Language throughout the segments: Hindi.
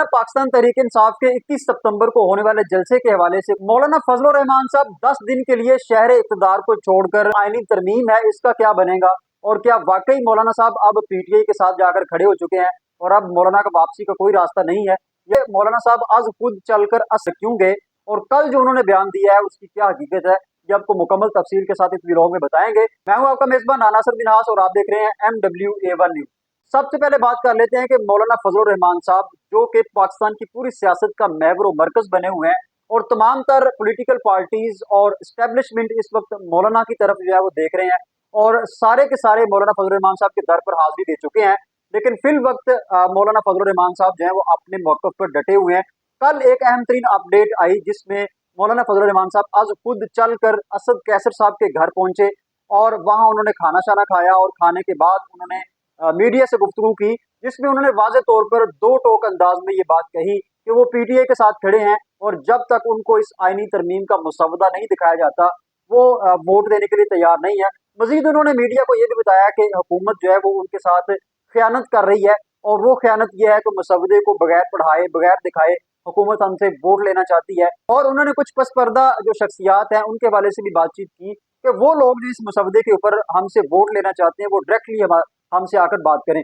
पाकिस्तान तहरीक इंसाफ के 21 सितंबर को होने वाले जलसे के हवाले से मौलाना फजल रहमान साहब 10 दिन के लिए शहर इक़्तिदार को छोड़कर आईनी तरमीम है इसका क्या बनेगा, और क्या वाकई मौलाना साहब अब पीटीआई के साथ जाकर खड़े हो चुके हैं और अब मौलाना का वापसी का कोई रास्ता नहीं है। ये मौलाना साहब आज खुद चलकर असर क्यों गए और कल जो उन्होंने बयान दिया है उसकी क्या हकीकत है, ये आपको मुकम्मल तफसील के साथ इस व्लॉग में बताएंगे। मैं हूं आपका मेजबान नानासर बिनहास और आप देख रहे हैं MWA1 न्यूज। सबसे पहले बात कर लेते हैं कि मौलाना फजल रहमान साहब जो कि पाकिस्तान की पूरी सियासत का महवर मरकज बने हुए हैं और तमाम तर पॉलिटिकल पार्टीज और इस्टेब्लिशमेंट इस वक्त मौलाना की तरफ जो है वो देख रहे हैं और सारे के सारे मौलाना फजल रहमान साहब के दर पर हाजिरी दे चुके हैं। लेकिन फिल वक्त मौलाना फजल रहमान साहब जो है वो अपने मौक़िफ़ पर डटे हुए हैं। कल एक अहम तरीन अपडेट आई जिसमें मौलाना फजल रहमान साहब आज खुद चलकर असद कैसर साहब के घर पहुंचे और वहां उन्होंने खाना शाना खाया और खाने के बाद उन्होंने मीडिया से गुफ्तगू की, जिसमें उन्होंने वाज़े तौर पर दो टोक अंदाज में ये बात कही कि वो पीटीआई के साथ खड़े हैं और जब तक उनको इस आईनी तरमीम का मुसवदा नहीं दिखाया जाता वो वोट देने के लिए तैयार नहीं है। मजीद उन्होंने मीडिया को ये भी बताया कि हुकूमत जो है वो उनके साथ खयानत कर रही है और वो खयानत यह है कि मुसवदे को बगैर पढ़ाए बगैर दिखाए हुकूमत हमसे वोट लेना चाहती है। और उन्होंने कुछ पसपर्दा जो शख्सियात हैं उनके हवाले से भी बातचीत की कि वो लोग जो इस मुसवदे के ऊपर हमसे वोट लेना चाहते हैं वो डायरेक्टली हमसे आकर बात करें।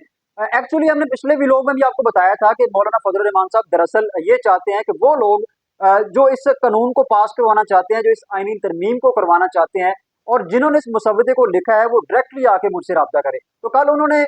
एक्चुअली हमने पिछले व्लॉग में भी आपको बताया था कि मौलाना फजल रहमान साहब दरअसल ये चाहते हैं कि वो लोग जो इस कानून को पास करवाना चाहते हैं, जो इस आईनी तरमीम को करवाना चाहते हैं और जिन्होंने इस मुसवदे को लिखा है वो डायरेक्टली आके मुझसे रब्ता करें। तो कल उन्होंने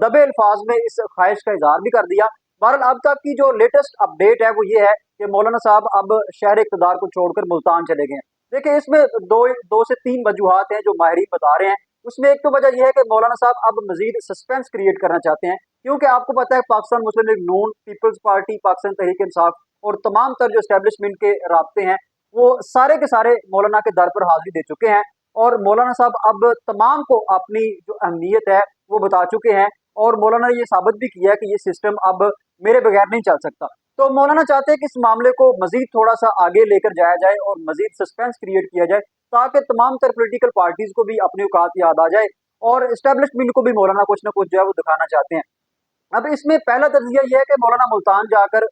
दबे अल्फाज में इस ख्वाहिश का इजहार भी कर दिया। बहरहाल अब तक की जो लेटेस्ट अपडेट है वो ये है कि मौलाना साहब अब शहर इक़्तिदार को छोड़कर मुल्तान चले गए हैं। देखिए इसमें दो से तीन वजूहात हैं जो माहिरीन बता रहे हैं। उसमें एक तो वजह यह है कि मौलाना साहब अब मजीद सस्पेंस क्रिएट करना चाहते हैं, क्योंकि आपको पता है पाकिस्तान मुस्लिम लीग नून, पीपल्स पार्टी, पाकिस्तान तहरीक इंसाफ और तमाम तर जो एस्टेब्लिशमेंट के राब्ते हैं वो सारे के सारे मौलाना के दर पर हाजिरी दे चुके हैं और मौलाना साहब अब तमाम को अपनी जो अहमियत है वो बता चुके हैं और मौलाना ने ये साबित भी किया है कि ये सिस्टम अब मेरे बगैर नहीं चल सकता। तो मौलाना चाहते हैं कि इस मामले को मजीद थोड़ा सा आगे लेकर जाया जाए और मजीद सस्पेंस क्रिएट किया जाए ताकि तमाम तर पोलिटिकल पार्टीज को भी अपनी औकात याद आ जाए और एस्टेब्लिशमेंट को भी मौलाना कुछ ना कुछ जो है वो दिखाना चाहते हैं। अब इसमें पहला तज्जिया यह है कि मौलाना मुल्तान जाकर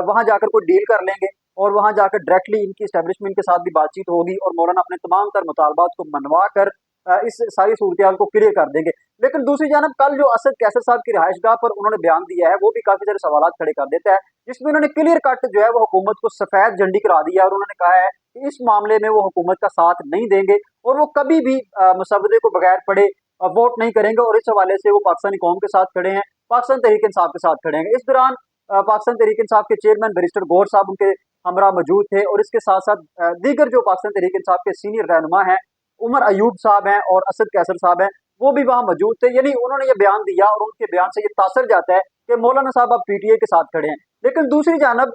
वहां जाकर कोई डील कर लेंगे और वहां जाकर डायरेक्टली इनकी एस्टेब्लिशमेंट के साथ भी बातचीत होगी और मौलाना अपने तमाम तर मुतालबात को मनवा कर इस सारी सूरत को क्लियर कर देंगे। लेकिन दूसरी जानब कल जो असद कैसर साहब की रिहाइशगाह पर उन्होंने बयान दिया है वो भी काफी सारे सवाल खड़े कर देता है, जिसमें उन्होंने क्लियर कट जो है वो हुकूमत को सफेद झंडी करा दिया और उन्होंने कहा है कि इस मामले में वो हुकूमत का साथ नहीं देंगे और वो कभी भी मुसवदे को बगैर पढ़े वोट नहीं करेंगे और इस हवाले से वो पाकिस्तानी कौम के साथ खड़े हैं, पाकिस्तान तहरीक इंसाफ के साथ खड़े हैं। इस दौरान पाकिस्तान तहरीक इंसाफ के चेयरमैन बैरिस्टर गौर साहब उनके हमरा मौजूद थे और इसके साथ साथ दीगर जो पाकिस्तान तहरीक इंसाफ के सीनियर रहनुमा हैं, उमर अयूब साहब हैं और असद कैसर साहब हैं, वो भी वहां मौजूद थे। यानी उन्होंने ये बयान दिया और उनके बयान से ये तासर जाता है कि मौलाना साहब अब पीटीआई के साथ खड़े हैं। लेकिन दूसरी जानब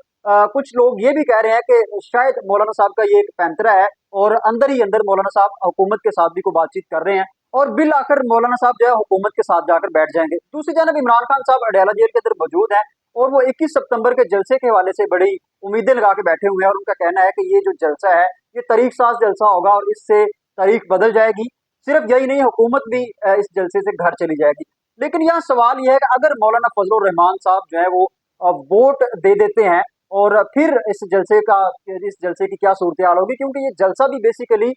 कुछ लोग ये भी कह रहे हैं कि शायद मौलाना साहब का ये एक पैंतरा है और अंदर ही अंदर मौलाना साहब हुकूमत के साथ भी कोई बातचीत कर रहे हैं और बिल आखिर मौलाना साहब जो है हुकूमत के साथ जाकर बैठ जाएंगे। दूसरी जानब इमरान खान साहब अडयाला जेल के अंदर मौजूद हैं और वो 21 सितंबर के जलसे के हवाले से बड़ी उम्मीदें लगा के बैठे हुए हैं और उनका कहना है कि ये जो जलसा है ये तारीख साज जलसा होगा और इससे तारीख बदल जाएगी। सिर्फ यही नहीं, हुकूमत भी इस जलसे से घर चली जाएगी। लेकिन यहाँ सवाल यह है कि अगर मौलाना फजल रहमान साहब जो है वो वोट दे देते हैं और फिर इस जलसे की क्या सूरत हाल होगी, क्योंकि ये जलसा भी बेसिकली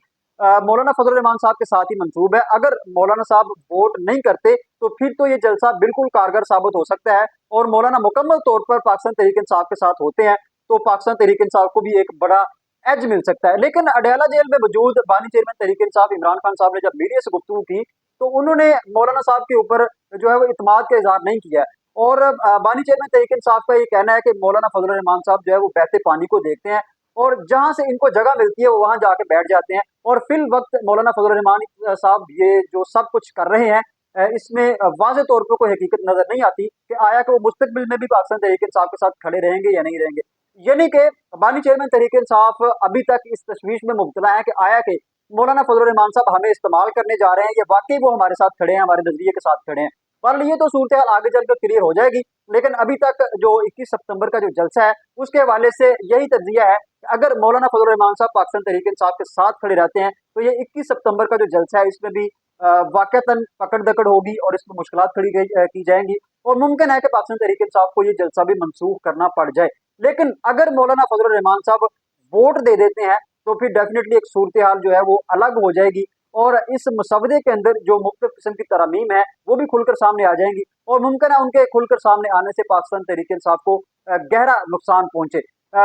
मौलाना फजल रहमान साहब के साथ ही मंसूब है। अगर मौलाना साहब वोट नहीं करते तो फिर तो ये जलसा बिल्कुल कारगर साबित हो सकता है और मौलाना मुकम्मल तौर पर पाकिस्तान तहरीक इंसाफ के साथ होते हैं तो पाकिस्तान तहरीक इंसाफ को भी एक बड़ा एज मिल सकता है। लेकिन अडयाला जेल में मौजूद बानी चेयरमैन तहरीक इंसाफ इमरान खान साहब ने जब मीडिया से गुफ्तगू की तो उन्होंने मौलाना साहब के ऊपर जो है वो इत्मीनान का इजहार नहीं किया है और बानी चेयरमैन तहरीक इंसाफ का ये कहना है कि मौलाना फजल रहमान साहब जो है वो बहते पानी को देखते हैं और जहां से इनको जगह मिलती है वो वहां जाके बैठ जाते हैं और फिल वक्त मौलाना फजल रहमान साहब ये जो सब कुछ कर रहे हैं इसमें वाज़े तौर पर कोई हकीकत नजर नहीं आती कि आया कि वो मुस्तकबिल में भी पाकिस्तान तहरीक इंसाफ के साथ खड़े रहेंगे या नहीं रहेंगे। यानी कि बानी चेयरमैन तहरीक इंसाफ अभी तक इस तशवीश में मुब्तला है कि आया कि मौलाना फजल रहमान साहब हमें इस्तेमाल करने जा रहे हैं या वाकई वो हमारे साथ खड़े हैं, हमारे नजरिए के साथ खड़े हैं। पर ये तो सूरत हाल आगे चलकर क्लियर हो जाएगी। लेकिन अभी तक जो 21 सितंबर का जो जलसा है उसके हवाले से यही तज्जिया है कि अगर मौलाना फजल रहमान साहब पाकिस्तान तहरीक इंसाफ के साथ खड़े रहते हैं तो ये 21 सितंबर का जो जलसा है इसमें भी वाकयातन पकड़ दकड़ होगी और इसमें मुश्किलात खड़ी की जाएंगी और मुमकिन है कि पाकिस्तान तहरीक इंसाफ को ये जलसा भी मंसूख करना पड़ जाए। लेकिन अगर मौलाना फजल रहमान साहब वोट दे देते हैं तो फिर डेफिनेटली एक सूरत हाल जो है वो अलग हो जाएगी और इस मसवदे के अंदर जो मुख्तलिफ किस्म की तरमीम है वो भी खुलकर सामने आ जाएंगी और मुमकिन है उनके खुलकर सामने आने से पाकिस्तान तहरीक इंसाफ को गहरा नुकसान पहुंचे।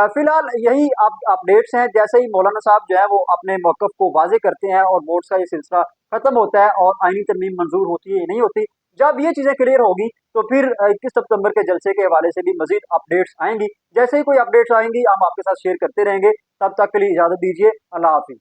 फिलहाल यही अपडेट्स हैं। जैसे ही मौलाना साहब जो है वो अपने मौकफ को वाजे करते हैं और वोट्स का ये सिलसिला खत्म होता है और आईनी तरमीम मंजूर होती है या नहीं होती, जब ये चीजें क्लियर होगी तो फिर 21 सितंबर के जलसे के हवाले से भी मजीद अपडेट्स आएंगी। जैसे ही कोई अपडेट्स आएंगी हम आपके साथ शेयर करते रहेंगे। तब तक के लिए इजाजत दीजिए। अल्लाह हाफिज।